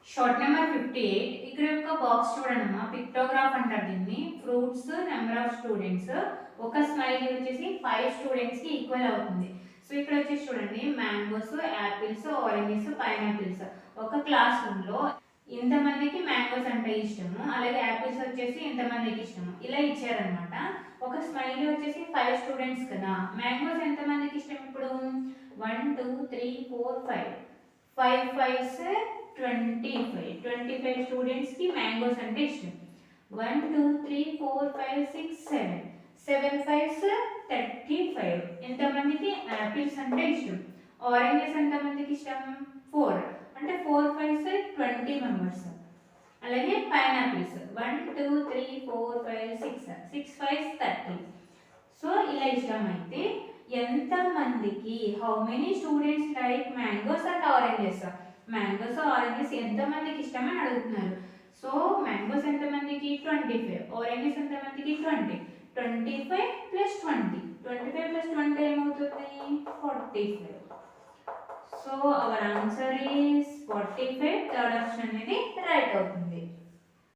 Short number 58 ఇక్కడ ఒక box చూడండి పిక్టోగ్రాఫ్ అంటారు దీన్ని. ఫ్రూట్స్, నెంబర్ ఆఫ్ స్టూడెంట్స్, ఒక స్మైలీ వచ్చేసి 5 స్టూడెంట్స్ కి ఈక్వల్ అవుతుంది. సో ఇక్కడ వచ్చేసి చూడండి మ్యాంగోస్, యాపిల్స్, ఆరెంజెస్, పైనాపిల్స్. ఒక క్లాస్ రూమ్ లో ఇంతమందికి మ్యాంగోస్ అంటే ఇష్టము, అలాగే యాపిల్స్ వచ్చేసి ఇంతమందికి ఇష్టము, ఇలా ఇచ్చారనమాట. ఒక స్మైలీ వచ్చేసి 5 స్టూడెంట్స్ కదా, మ్యాంగోస్ ఎంతమందికి ఇష్టం ఇప్పుడు 1 2 3 4 5 5 5s 25 స్టూడెంట్స్ కి మ్యాంగోస్ అంటే ఇష్టం. 1 2 3 4 5 6 7 5s 35. ఎంతమందికి యాపిల్స్ అంటే ఇష్టం. ఆరెంజెస్ ఎంతమందికి ఇష్టం 4, అంటే 4 5s 20 మెంబర్స్. అలాగే పైనాపిల్స్ 1 2 3 4 5 6 5s 30. సో ఇలా ఇష్టం అయితే ఎంతమందికి, how many students like mangoes and oranges, mangoes oranges ఎంతమందికి ఇష్టమని అడుగుతున్నారు. సో మ్యాంగోస్ ఎంతమందికి 25, ఆరెంజెస్ ఎంతమందికి 20, 25 ప్లస్ 20, 25 ప్లస్ 20 ఏమవుతుంది 45. So our answer is 45. Third option అనేది రైట్ అవుతుంది.